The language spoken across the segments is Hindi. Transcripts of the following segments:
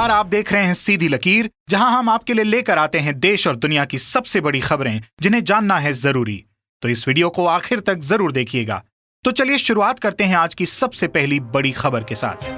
नमस्कार, आप देख रहे हैं सीधी लकीर, जहां हम आपके लिए लेकर आते हैं देश और दुनिया की सबसे बड़ी खबरें जिन्हें जानना है जरूरी। तो इस वीडियो को आखिर तक जरूर देखिएगा। तो चलिए शुरुआत करते हैं आज की सबसे पहली बड़ी खबर के साथ।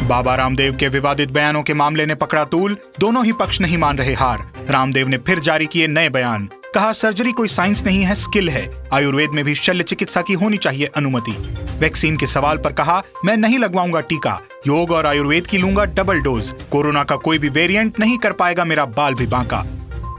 बाबा रामदेव के विवादित बयानों के मामले ने पकड़ा तूल, दोनों ही पक्ष नहीं मान रहे हार। रामदेव ने फिर जारी किए नए बयान, कहा सर्जरी कोई साइंस नहीं है, स्किल है। आयुर्वेद में भी शल्य चिकित्सा की होनी चाहिए अनुमति। वैक्सीन के सवाल पर कहा, मैं नहीं लगवाऊंगा टीका, योग और आयुर्वेद की लूंगा डबल डोज। कोरोना का कोई भी वेरिएंट नहीं कर पाएगा मेरा बाल भी बांका।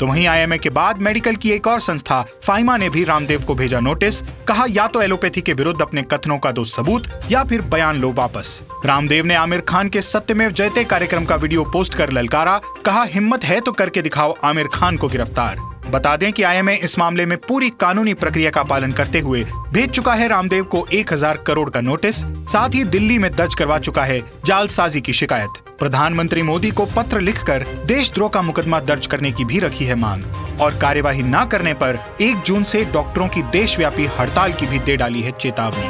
तो वहीं आईएमए के बाद मेडिकल की एक और संस्था फाइमा ने भी रामदेव को भेजा नोटिस, कहा या तो एलोपैथी के विरुद्ध अपने कथनों का दो सबूत या फिर बयान लो वापस। रामदेव ने आमिर खान के सत्यमेव जयते कार्यक्रम का वीडियो पोस्ट कर ललकारा, कहा हिम्मत है तो करके दिखाओ आमिर खान को गिरफ्तार। बता दें कि आईएमए इस मामले में पूरी कानूनी प्रक्रिया का पालन करते हुए भेज चुका है रामदेव को 1000 करोड़ का नोटिस। साथ ही दिल्ली में दर्ज करवा चुका है जालसाजी की शिकायत। प्रधानमंत्री मोदी को पत्र लिखकर देशद्रोह का मुकदमा दर्ज करने की भी रखी है मांग, और कार्यवाही न करने पर 1 जून से डॉक्टरों की देशव्यापी हड़ताल की भी दे डाली है चेतावनी।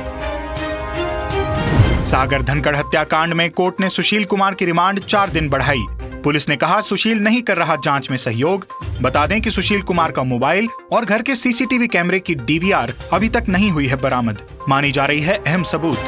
सागर धनखड़ हत्याकांड में कोर्ट ने सुशील कुमार की रिमांड 4 दिन बढ़ाई। पुलिस ने कहा सुशील नहीं कर रहा जांच में सहयोग। बता दें कि सुशील कुमार का मोबाइल और घर के सीसीटीवी कैमरे की डीवीआर अभी तक नहीं हुई है बरामद, मानी जा रही है अहम सबूत।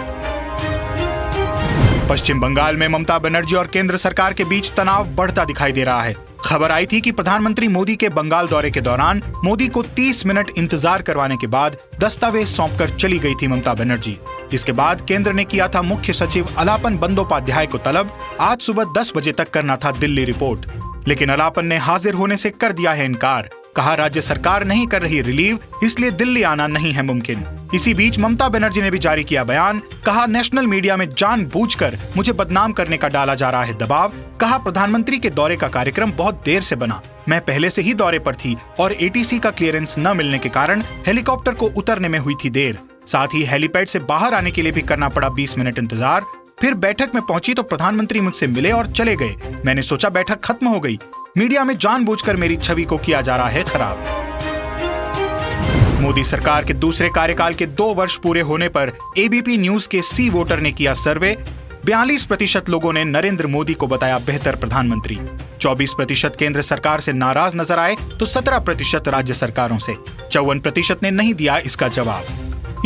पश्चिम बंगाल में ममता बनर्जी और केंद्र सरकार के बीच तनाव बढ़ता दिखाई दे रहा है। खबर आई थी कि प्रधानमंत्री मोदी के बंगाल दौरे के दौरान मोदी को 30 मिनट इंतजार करवाने के बाद दस्तावेज सौंपकर चली गई थी ममता बनर्जी। इसके बाद केंद्र ने किया था मुख्य सचिव अलापन बंदोपाध्याय को तलब, आज सुबह 10 बजे तक करना था दिल्ली रिपोर्ट। लेकिन अलापन ने हाजिर होने से कर दिया है इनकार, कहा राज्य सरकार नहीं कर रही रिलीव, इसलिए दिल्ली आना नहीं है मुमकिन। इसी बीच ममता बनर्जी ने भी जारी किया बयान, कहा नेशनल मीडिया में जानबूझकर मुझे बदनाम करने का डाला जा रहा है दबाव। कहा प्रधानमंत्री के दौरे का कार्यक्रम बहुत देर से बना, मैं पहले से ही दौरे पर थी और एटीसी का क्लियरेंस न मिलने के कारण हेलीकॉप्टर को उतरने में हुई थी देर। साथ ही हेलीपैड से बाहर आने के लिए भी करना पड़ा 20 मिनट इंतजार। फिर बैठक में पहुंची तो प्रधानमंत्री मुझसे मिले और चले गए। मैंने सोचा बैठक खत्म हो गई। मीडिया में जानबूझकर मेरी छवि को किया जा रहा है खराब। मोदी सरकार के दूसरे कार्यकाल के 2 वर्ष पूरे होने पर एबीपी न्यूज के सी वोटर ने किया सर्वे। 42% लोगों ने नरेंद्र मोदी को बताया बेहतर प्रधानमंत्री। 24% केंद्र सरकार से नाराज नजर आए तो 17% राज्य सरकारों से। 54% ने नहीं दिया इसका जवाब।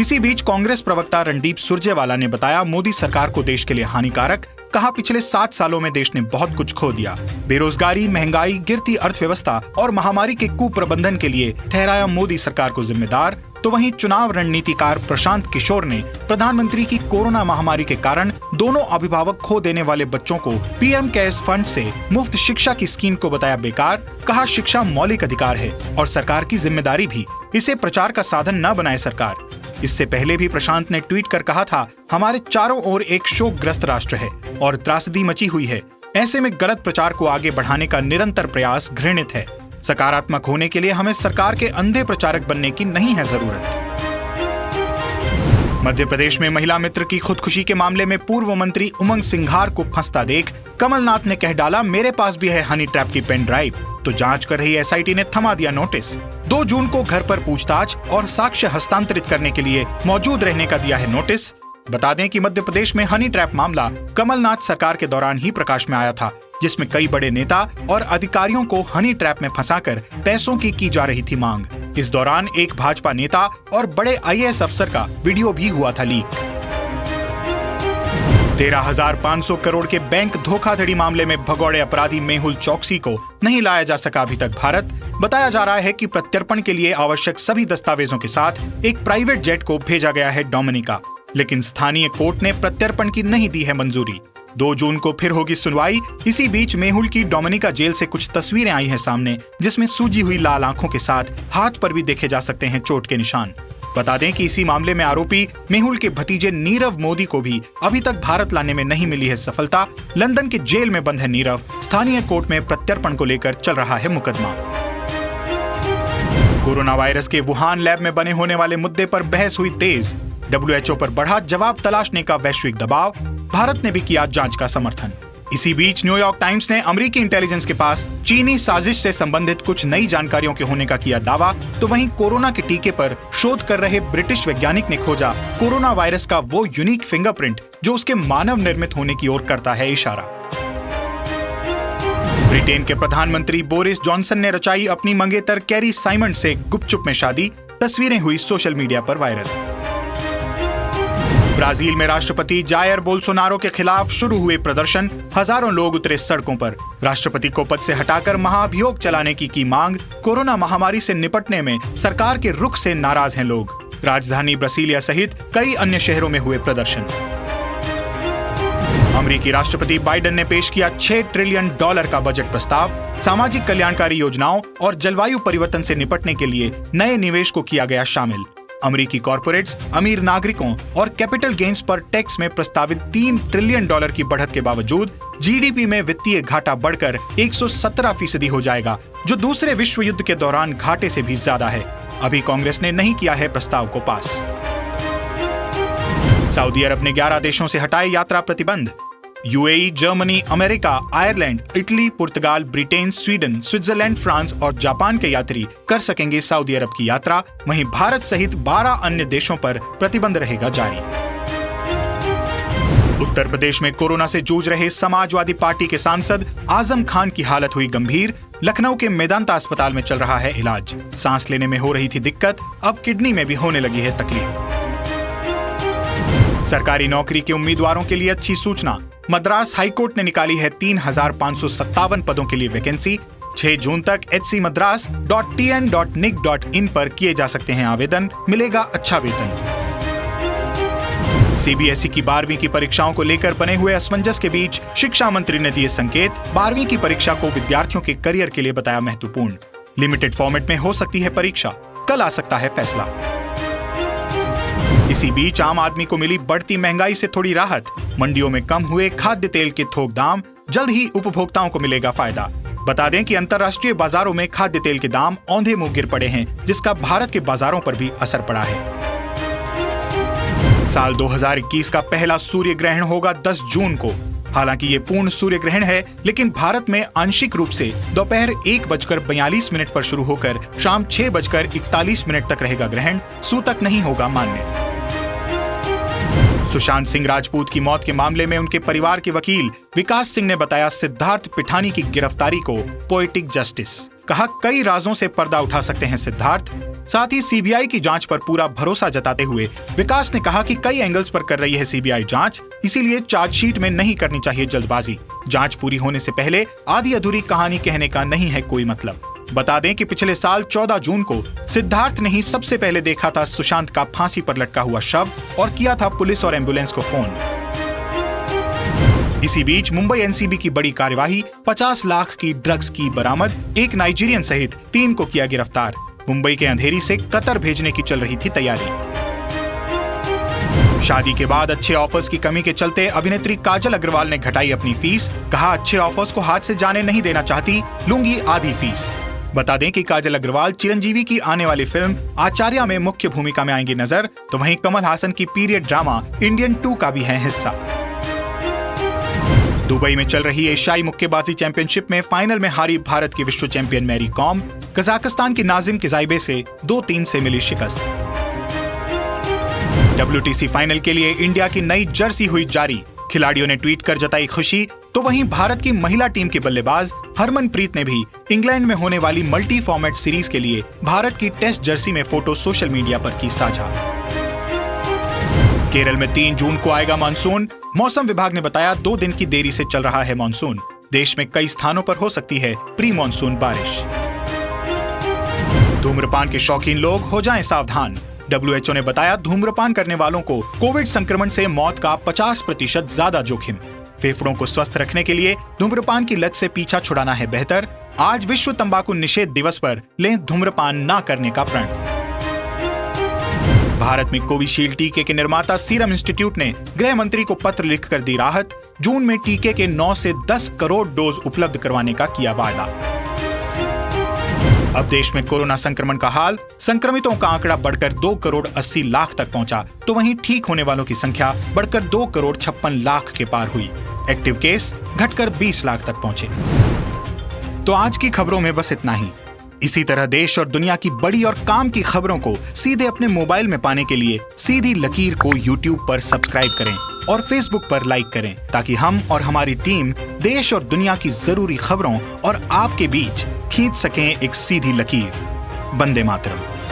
इसी बीच कांग्रेस प्रवक्ता रणदीप सुरजेवाला ने बताया मोदी सरकार को देश के लिए हानिकारक, कहा पिछले 7 सालों में देश ने बहुत कुछ खो दिया। बेरोजगारी, महंगाई, गिरती अर्थव्यवस्था और महामारी के कुप्रबंधन के लिए ठहराया मोदी सरकार को जिम्मेदार। तो वहीं चुनाव रणनीतिकार प्रशांत किशोर ने प्रधानमंत्री की कोरोना महामारी के कारण दोनों अभिभावक खो देने वाले बच्चों को पीएम केयर्स फंड से मुफ्त शिक्षा की स्कीम को बताया बेकार। कहा शिक्षा मौलिक अधिकार है और सरकार की जिम्मेदारी भी, इसे प्रचार का साधन न बनाए सरकार। इससे पहले भी प्रशांत ने ट्वीट कर कहा था, हमारे चारों ओर एक शोकग्रस्त राष्ट्र है और त्रासदी मची हुई है। ऐसे में गलत प्रचार को आगे बढ़ाने का निरंतर प्रयास घृणित है। सकारात्मक होने के लिए हमें सरकार के अंधे प्रचारक बनने की नहीं है जरूरत। मध्य प्रदेश में महिला मित्र की खुदकुशी के मामले में पूर्व मंत्री उमंग सिंघार को फंसता देख कमलनाथ ने कह डाला, मेरे पास भी है हनी ट्रैप की पेन ड्राइव। तो जांच कर रही एसआईटी ने थमा दिया नोटिस। 2 जून को घर पर पूछताछ और साक्ष्य हस्तांतरित करने के लिए मौजूद रहने का दिया है नोटिस। बता दें कि मध्य प्रदेश में हनी ट्रैप मामला कमलनाथ सरकार के दौरान ही प्रकाश में आया था, जिसमें कई बड़े नेता और अधिकारियों को हनी ट्रैप में फंसाकर पैसों की जा रही थी मांग। इस दौरान एक भाजपा नेता और बड़े आईएएस अफसर का वीडियो भी हुआ था लीक। 13,500 करोड़ के बैंक धोखाधड़ी मामले में भगौड़े अपराधी मेहुल चौकसी को नहीं लाया जा सका अभी तक भारत। बताया जा रहा है कि प्रत्यर्पण के लिए आवश्यक सभी दस्तावेजों के साथ एक प्राइवेट जेट को भेजा गया है डोमिनिका, लेकिन स्थानीय कोर्ट ने प्रत्यर्पण की नहीं दी है मंजूरी। 2 जून को फिर होगी सुनवाई। इसी बीच मेहुल की डोमिनिका जेल से कुछ तस्वीरें आई हैं सामने, जिसमें सूजी हुई लाल आंखों के साथ हाथ पर भी देखे जा सकते हैं चोट के निशान। बता दें कि इसी मामले में आरोपी मेहुल के भतीजे नीरव मोदी को भी अभी तक भारत लाने में नहीं मिली है सफलता। लंदन के जेल में बंद है नीरव। स्थानीय कोर्ट में प्रत्यर्पण को लेकर चल रहा है मुकदमा। कोरोना वायरस के वुहान लैब में बने होने वाले मुद्दे पर बहस हुई तेज। WHO पर बढ़ा जवाब तलाशने का वैश्विक दबाव। भारत ने भी किया जांच का समर्थन। इसी बीच न्यूयॉर्क टाइम्स ने अमेरिकी इंटेलिजेंस के पास चीनी साजिश से संबंधित कुछ नई जानकारियों के होने का किया दावा, तो वहीं कोरोना के टीके पर शोध कर रहे ब्रिटिश वैज्ञानिक ने खोजा कोरोना वायरस का वो यूनिक फिंगरप्रिंट जो उसके मानव निर्मित होने की ओर करता है इशारा। ब्रिटेन के प्रधानमंत्री बोरिस जॉनसन ने रचाई अपनी मंगेतर कैरी साइमंड से गुपचुप में शादी, तस्वीरें हुई सोशल मीडिया पर वायरल। ब्राजील में राष्ट्रपति जायर बोल्सोनारो के खिलाफ शुरू हुए प्रदर्शन, हजारों लोग उतरे सड़कों पर। राष्ट्रपति को पद से हटाकर महाभियोग चलाने की मांग। कोरोना महामारी से निपटने में सरकार के रुख से नाराज हैं लोग। राजधानी ब्रासिलिया सहित कई अन्य शहरों में हुए प्रदर्शन। अमेरिकी राष्ट्रपति बाइडेन ने पेश किया $6 ट्रिलियन का बजट प्रस्ताव। सामाजिक कल्याणकारी योजनाओं और जलवायु परिवर्तन से निपटने के लिए नए निवेश को किया गया शामिल। अमेरिकी कॉर्पोरेट्स अमीर नागरिकों और कैपिटल गेन्स पर टैक्स में प्रस्तावित $3 ट्रिलियन की बढ़त के बावजूद जीडीपी में वित्तीय घाटा बढ़कर 117% हो जाएगा, जो दूसरे विश्व युद्ध के दौरान घाटे से भी ज्यादा है। अभी कांग्रेस ने नहीं किया है प्रस्ताव को पास। सऊदी अरब ने 11 देशों से हटाए यात्रा प्रतिबंध। UAE, Germany, America, Ireland, Italy, पुर्तगाल, ब्रिटेन, स्वीडन, स्विट्जरलैंड, फ्रांस और जापान के यात्री कर सकेंगे सऊदी अरब की यात्रा। वहीं भारत सहित 12 अन्य देशों पर प्रतिबंध रहेगा जारी। उत्तर प्रदेश में कोरोना से जूझ रहे समाजवादी पार्टी के सांसद आजम खान की हालत हुई गंभीर। लखनऊ के मेदांता अस्पताल में चल रहा है इलाज। सांस लेने में हो रही थी दिक्कत, अब किडनी में भी होने लगी है तकलीफ। सरकारी नौकरी के उम्मीदवारों के लिए अच्छी सूचना। मद्रास हाईकोर्ट ने निकाली है 3,557 पदों के लिए वैकेंसी। 6 जून तक hcmadras.tn.nic.in पर किए जा सकते हैं आवेदन, मिलेगा अच्छा वेतन। सीबीएसई की 12वीं की परीक्षाओं को लेकर बने हुए असमंजस के बीच शिक्षा मंत्री ने दिए संकेत। 12वीं की परीक्षा को विद्यार्थियों के करियर के लिए बताया महत्वपूर्ण। लिमिटेड फॉर्मेट में हो सकती है परीक्षा, कल आ सकता है फैसला। इसी बीच आम आदमी को मिली बढ़ती महंगाई से थोड़ी राहत। मंडियों में कम हुए खाद्य तेल के थोक दाम, जल्द ही उपभोक्ताओं को मिलेगा फायदा। बता दें कि अंतर्राष्ट्रीय बाजारों में खाद्य तेल के दाम औंधे मुंह गिर पड़े हैं, जिसका भारत के बाजारों पर भी असर पड़ा है। साल 2021 का पहला सूर्य ग्रहण होगा 10 जून को। हालांकि ये पूर्ण सूर्य ग्रहण है, लेकिन भारत में आंशिक रूप से दोपहर 1:42 पर शुरू होकर शाम 6:41 तक रहेगा ग्रहण। सूतक नहीं होगा मान्य। सुशांत सिंह राजपूत की मौत के मामले में उनके परिवार के वकील विकास सिंह ने बताया सिद्धार्थ पिठानी की गिरफ्तारी को पोएटिक जस्टिस। कहा कई राजों से पर्दा उठा सकते हैं सिद्धार्थ। साथ ही सीबीआई की जांच पर पूरा भरोसा जताते हुए विकास ने कहा कि कई एंगल्स पर कर रही है सीबीआई जांच, इसीलिए चार्जशीट में नहीं करनी चाहिए जल्दबाजी। जांच पूरी होने से पहले आधी अधूरी कहानी कहने का नहीं है कोई मतलब। बता दें कि पिछले साल 14 जून को सिद्धार्थ ने ही सबसे पहले देखा था सुशांत का फांसी पर लटका हुआ शव और किया था पुलिस और एम्बुलेंस को फोन। इसी बीच मुंबई एनसीबी की बड़ी कार्यवाही, 50 लाख की ड्रग्स की बरामद। एक नाइजीरियन सहित 3 को किया गिरफ्तार। मुंबई के अंधेरी से कतर भेजने की चल रही थी तैयारी। शादी के बाद अच्छे ऑफर्स की कमी के चलते अभिनेत्री काजल अग्रवाल ने घटाई अपनी फीस। कहा अच्छे ऑफर्स को हाथ से जाने नहीं देना चाहती, लूंगी आधी फीस। बता दें कि काजल अग्रवाल चिरंजीवी की आने वाली फिल्म आचार्य में मुख्य भूमिका में आएंगी नजर, तो वहीं कमल हासन की पीरियड ड्रामा इंडियन 2 का भी है हिस्सा। दुबई में चल रही एशियाई मुक्केबाजी चैंपियनशिप में फाइनल में हारी भारत की विश्व चैंपियन मैरी कॉम। कजाकिस्तान की नाजिम किजाइबे से 2-3 से मिली शिकस्त। WTC फाइनल के लिए इंडिया की नई जर्सी हुई जारी। खिलाड़ियों ने ट्वीट कर जताई खुशी, तो वहीं भारत की महिला टीम की बल्लेबाज हरमनप्रीत ने भी इंग्लैंड में होने वाली मल्टी फॉर्मेट सीरीज के लिए भारत की टेस्ट जर्सी में फोटो सोशल मीडिया पर की साझा। केरल में 3 जून को आएगा मानसून। मौसम विभाग ने बताया 2 दिन की देरी से चल रहा है मानसून। देश में कई स्थानों पर हो सकती है प्री मानसून बारिश। धूम्रपान के शौकीन लोग हो जाएं सावधान। WHO ने बताया धूम्रपान करने वालों को कोविड संक्रमण से मौत का 50% ज्यादा जोखिम। फेफड़ों को स्वस्थ रखने के लिए धूम्रपान की लत से पीछा छुड़ाना है बेहतर। आज विश्व तंबाकू निषेध दिवस पर लें धूम्रपान ना करने का प्रण। भारत में कोविशील्ड टीके के निर्माता सीरम इंस्टीट्यूट ने गृह मंत्री को पत्र लिखकर दी राहत। जून में टीके के 9 से 10 करोड़ डोज उपलब्ध करवाने का किया वादा। अब देश में कोरोना संक्रमण का हाल, संक्रमितों का आंकड़ा बढ़कर 2,80,00,000 तक पहुंचा, तो वहीं ठीक होने वालों की संख्या बढ़कर 2,56,00,000 के पार हुई। एक्टिव केस घटकर 20 लाख तक पहुंचे। तो आज की खबरों में बस इतना ही। इसी तरह देश और दुनिया की बड़ी और काम की खबरों को सीधे अपने मोबाइल में पाने के लिए सीधी लकीर को YouTube पर सब्सक्राइब करें और Facebook पर लाइक करें, ताकि हम और हमारी टीम देश और दुनिया की जरूरी खबरों और आपके बीच खींच सकें एक सीधी लकीर। वंदे मातरम।